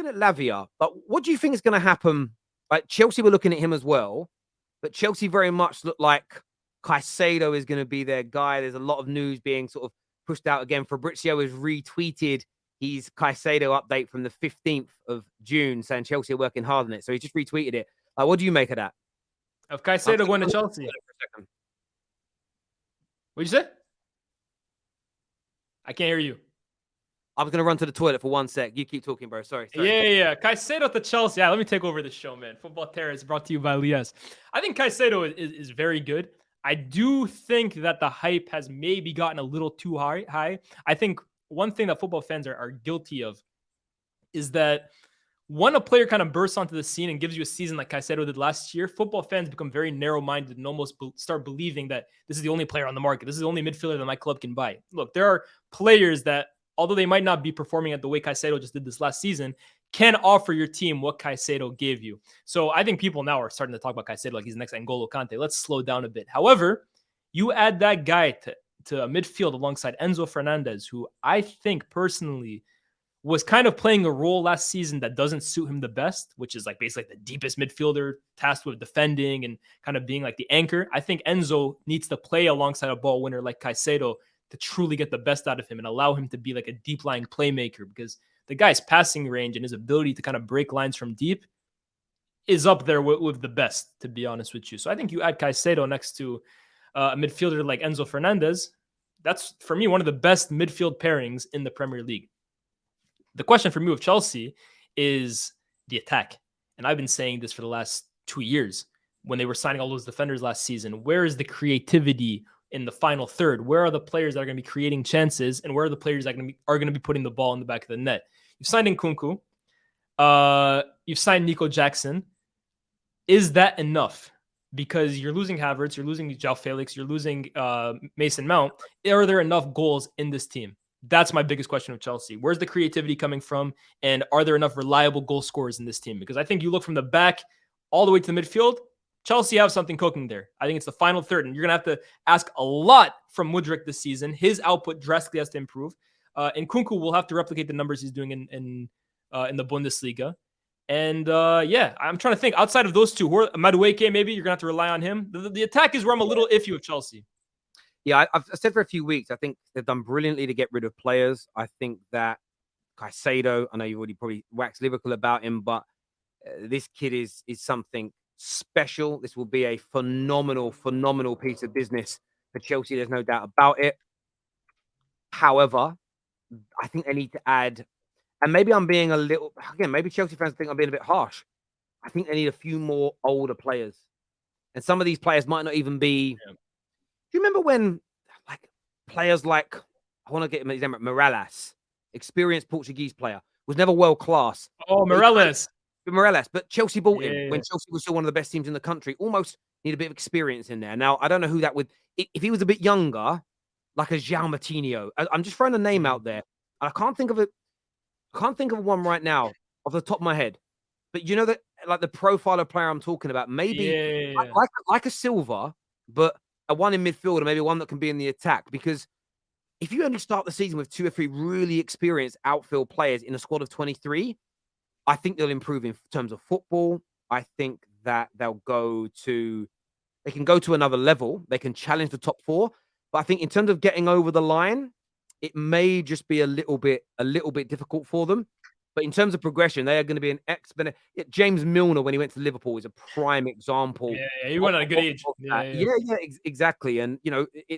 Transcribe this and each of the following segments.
looking at Lavia, but what do you think is going to happen? Like Chelsea were looking at him as well, but Chelsea very much look like Caicedo is going to be their guy. There's a lot of news being sort of pushed out again. Fabrizio has retweeted his Caicedo update from the 15th of June saying Chelsea are working hard on it. So he just retweeted it. What do you make of that? Of Caicedo going to Chelsea? What'd you say? I can't hear you. I was going to run to the toilet for 1 sec. You keep talking, bro. Sorry. Yeah. Caicedo to Chelsea. Yeah, let me take over the show, man. Football Terrace brought to you by Lies. I think Caicedo is very good. I do think that the hype has maybe gotten a little too high. I think one thing that football fans are guilty of is that when a player kind of bursts onto the scene and gives you a season like Caicedo did last year, football fans become very narrow-minded and almost start believing that this is the only player on the market. This is the only midfielder that my club can buy. Look, there are players that, although they might not be performing at the way Caicedo just did this last season, can offer your team what Caicedo gave you. So I think people now are starting to talk about Caicedo like he's the next N'Golo Kante. Let's slow down a bit. However, you add that guy to a midfield alongside Enzo Fernandez, who I think personally was kind of playing a role last season that doesn't suit him the best, which is like basically the deepest midfielder tasked with defending and kind of being like the anchor. I think Enzo needs to play alongside a ball winner like Caicedo to truly get the best out of him and allow him to be like a deep line playmaker, because the guy's passing range and his ability to kind of break lines from deep is up there with the best, to be honest with you. So I think you add Caicedo next to a midfielder like Enzo Fernandez. That's, for me, one of the best midfield pairings in the Premier League. The question for me with Chelsea is the attack. And I've been saying this for the last 2 years when they were signing all those defenders last season. Where is the creativity in the final third? Where are the players that are going to be creating chances? And where are the players that are going to be putting the ball in the back of the net? You've signed Nkunku. You've signed Nico Jackson. Is that enough? Because you're losing Havertz, you're losing João Felix, you're losing Mason Mount. Are there enough goals in this team? That's my biggest question with Chelsea. Where's the creativity coming from? And are there enough reliable goal scorers in this team? Because I think you look from the back all the way to the midfield, Chelsea have something cooking there. I think it's the final third, and you're going to have to ask a lot from Mudryk this season. His output drastically has to improve. And Nkunku will have to replicate the numbers he's doing in the Bundesliga. And I'm trying to think. Outside of those two, Madueke, maybe you're going to have to rely on him. The attack is where I'm a little iffy with Chelsea. Yeah, I've said for a few weeks, I think they've done brilliantly to get rid of players. I think that Caicedo, I know you've already probably waxed lyrical about him, but this kid is something special. This will be a phenomenal piece of business for Chelsea. There's no doubt about it. However, I think they need to add, and maybe I'm being a little, again, maybe Chelsea fans think I'm being a bit harsh. I think they need a few more older players. And some of these players might not even be... Yeah. Do you remember when, like, players like, I want to get him his name, Morales, experienced Portuguese player, was never world class. Oh, Morales. But Chelsea bought him when Chelsea was still one of the best teams in the country. Almost need a bit of experience in there. Now, I don't know who that would, if he was a bit younger, like a João Moutinho. I'm just throwing a name out there. I can't think of it. I can't think of one right now off the top of my head. But you know that, like, the profile of player I'm talking about, maybe like a Silva, but a one in midfield, or maybe one that can be in the attack. Because if you only start the season with 2 or 3 really experienced outfield players in a squad of 23, I think they'll improve in terms of football. I think that they can go to another level. They can challenge the top 4. But I think in terms of getting over the line, it may just be a little bit difficult for them. But in terms of progression, they are going to be an exponent. James Milner, when he went to Liverpool, is a prime example. Yeah, he went at a good age. Exactly. And, you know, I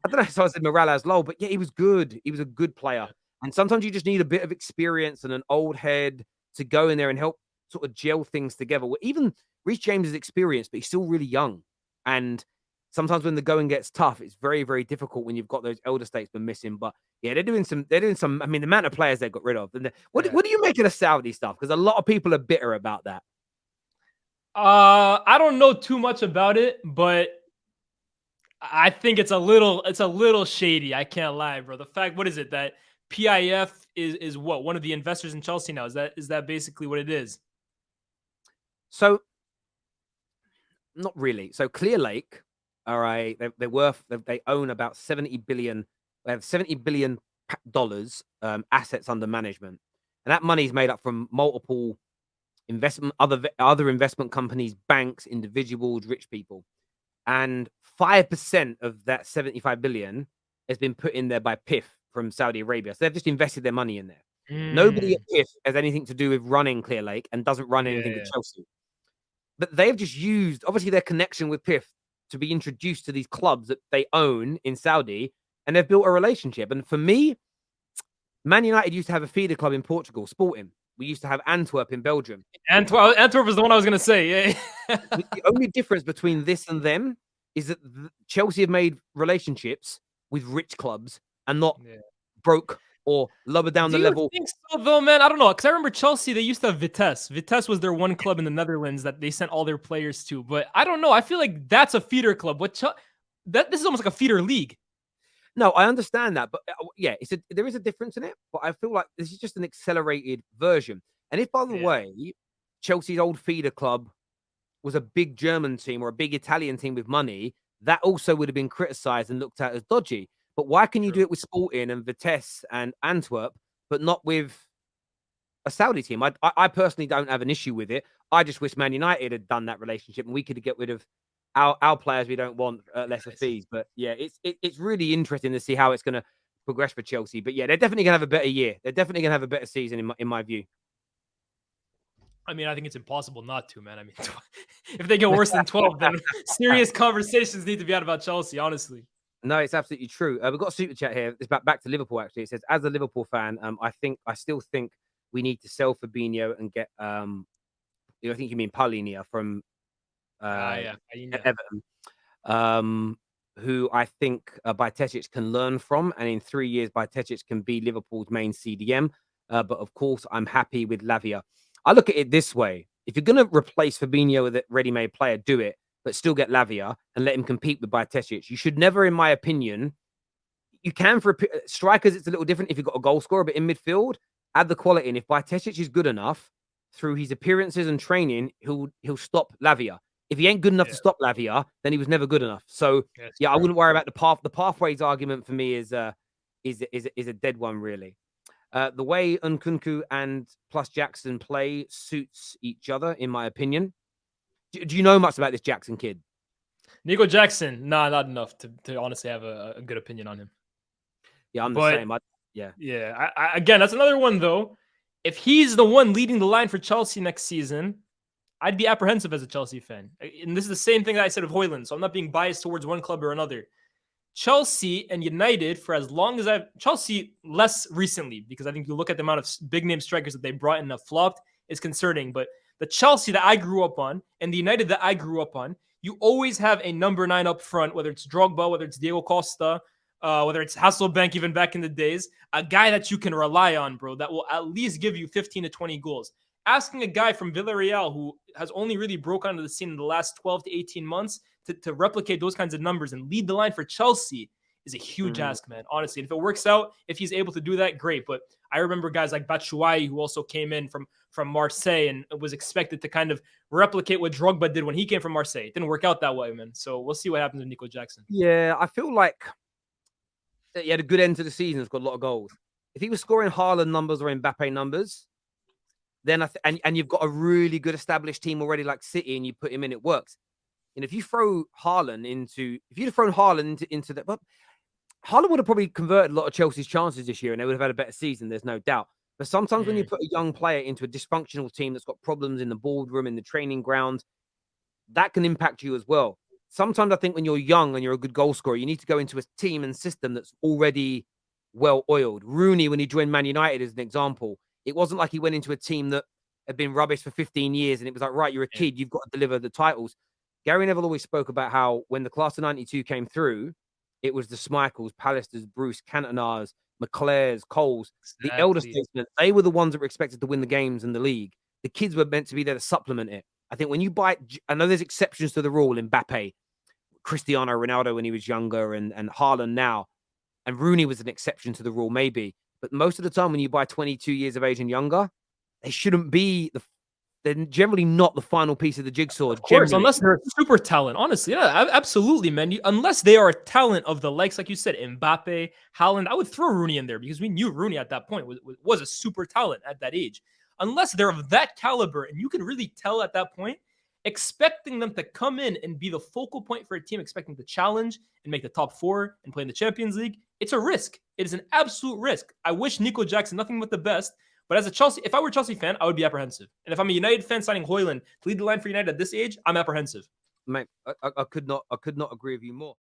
don't know if I said Morales low, but yeah, he was good. He was a good player. And sometimes you just need a bit of experience and an old head to go in there and help sort of gel things together. Even Reece James is experienced, but he's still really young. And sometimes when the going gets tough, it's very, very difficult when you've got those elder statesmen missing. But yeah, they're doing some. I mean, the amount of players they got rid of. And what do you make of the Saudi stuff? Because a lot of people are bitter about that. I don't know too much about it, but I think it's a little shady. I can't lie, bro. The fact, what is it, that PIF is what, one of the investors in Chelsea now? Is that basically what it is? So, not really. So Clear Lake, all right, they own about 70 billion. They have $70 billion assets under management. and that money is made up from multiple other investment companies, banks, individuals, rich people, and 5% of that 75 billion has been put in there by PIF from Saudi Arabia. So they've just invested their money in there. Nobody at Mm, PIF has anything to do with running Clear Lake and doesn't run yeah, anything with yeah. Chelsea. But they've just used, obviously, their connection with PIF to be introduced to these clubs that they own in Saudi, and they've built a relationship. And for me, Man United used to have a feeder club in Portugal, Sporting. We used to have Antwerp in Belgium. Antwerp is the one I was gonna say. Yeah. The only difference between this and them is that Chelsea have made relationships with rich clubs and not Yeah. broke or lower down Do the you level. think so though, man? I don't know, because I remember Chelsea, they used to have Vitesse. Vitesse was their one club in the Netherlands that they sent all their players to. But I don't know. I feel like that's a feeder club. This is almost like a feeder league. No, I understand that, but yeah, there is a difference in it. But I feel like this is just an accelerated version. And if, by the Yeah, way, Chelsea's old feeder club was a big German team or a big Italian team with money, that also would have been criticized and looked at as dodgy. But why can you do true. it with Sporting and Vitesse and Antwerp, but not with a Saudi team? I personally don't have an issue with it. I just wish Man United had done that relationship and we could get rid of our players we don't want at lesser Nice. fees. But yeah, it's really interesting to see how it's going to progress for Chelsea. But yeah, they're definitely going to have a better year. They're definitely going to have a better season in my view. I mean, I think it's impossible not to, man. I mean, if they get worse than 12, then serious conversations need to be had about Chelsea, honestly. No, it's absolutely true. We've got a super chat here. It's back to Liverpool. Actually, it says, as a Liverpool fan, I still think we need to sell Fabinho and get I think you mean Paulinho from Yeah. Everton, who I think Bajcetic can learn from, and in 3 years, Bajcetic can be Liverpool's main CDM. But of course, I'm happy with Lavia. I look at it this way: if you're going to replace Fabinho with a ready-made player, do it, but still get Lavia and let him compete with Bajcetic. You should never, in my opinion, you can for strikers. It's a little different if you've got a goal scorer, but in midfield, add the quality. And if Bajcetic is good enough through his appearances and training, he'll stop Lavia. If he ain't good enough Yeah, to stop Lavia, then he was never good enough. So that's yeah, I true. wouldn't worry about the path. The pathways argument for me is a dead one, really. The way Nkunku and plus Jackson play suits each other, in my opinion. Do you know much about this Jackson kid? Nico Jackson, nah, not enough to honestly have a good opinion on him. Yeah, I'm the But same. Yeah. yeah, again, that's another one though. If he's the one leading the line for Chelsea next season, I'd be apprehensive as a Chelsea fan. And this is the same thing that I said of Hoyland, so I'm not being biased towards one club or another. Chelsea and United, for as long as Chelsea less recently, because I think you look at the amount of big name strikers that they brought in and have flopped, is concerning. But the Chelsea that I grew up on and the United that I grew up on, you always have a number 9 up front, whether it's Drogba, whether it's Diego Costa, whether it's Hasselbank, even back in the days, a guy that you can rely on, bro, that will at least give you 15 to 20 goals. Asking a guy from Villarreal who has only really broken onto the scene in the last 12 to 18 months to replicate those kinds of numbers and lead the line for Chelsea is a huge ask, man, honestly. And if it works out, if he's able to do that, great. But I remember guys like Batshuayi, who also came in from Marseille and was expected to kind of replicate what Drogba did when he came from Marseille. It didn't work out that way, man. So we'll see what happens with Nico Jackson. Yeah, I feel like he had a good end to the season. He's got a lot of goals. If he was scoring Haaland numbers or Mbappe numbers, then and you've got a really good established team already like City, and you put him in, it works. And if you throw Haaland if you'd have thrown Haaland into that, but Haaland would have probably converted a lot of Chelsea's chances this year, and they would have had a better season. There's no doubt. But sometimes when you put a young player into a dysfunctional team that's got problems in the boardroom, in the training ground, that can impact you as well. Sometimes I think when you're young and you're a good goal scorer, you need to go into a team and system that's already well oiled. Rooney, when he joined Man United, as an example, it wasn't like he went into a team that had been rubbish for 15 years and it was like, right, you're a kid, you've got to deliver the titles. Gary Neville always spoke about how when the class of 92 came through, it was the Schmeichels, Pallisters, Bruce, Cantonars, McClares, Coles, the elder Exactly. statesmen. They were the ones that were expected to win the games and the league. The kids were meant to be there to supplement it. I think when you buy, I know there's exceptions to the rule in Mbappe, Cristiano Ronaldo when he was younger, and Haaland now, and Rooney was an exception to the rule, maybe. But most of the time, when you buy 22 years of age and younger, they shouldn't be the they're generally not the final piece of the jigsaw. Of course, Generally, unless they're a super talent. Honestly, yeah, absolutely, man. Unless they are a talent of the likes, like you said, Mbappe, Haaland, I would throw Rooney in there because we knew Rooney at that point was a super talent at that age. Unless they're of that caliber, and you can really tell at that point, expecting them to come in and be the focal point for a team, expecting to challenge and make the top 4 and play in the Champions League, it's a risk. It is an absolute risk. I wish Nico Jackson nothing but the best. But as a Chelsea, if I were a Chelsea fan, I would be apprehensive. And if I'm a United fan signing Højlund to lead the line for United at this age, I'm apprehensive. mate, I could not agree with you more.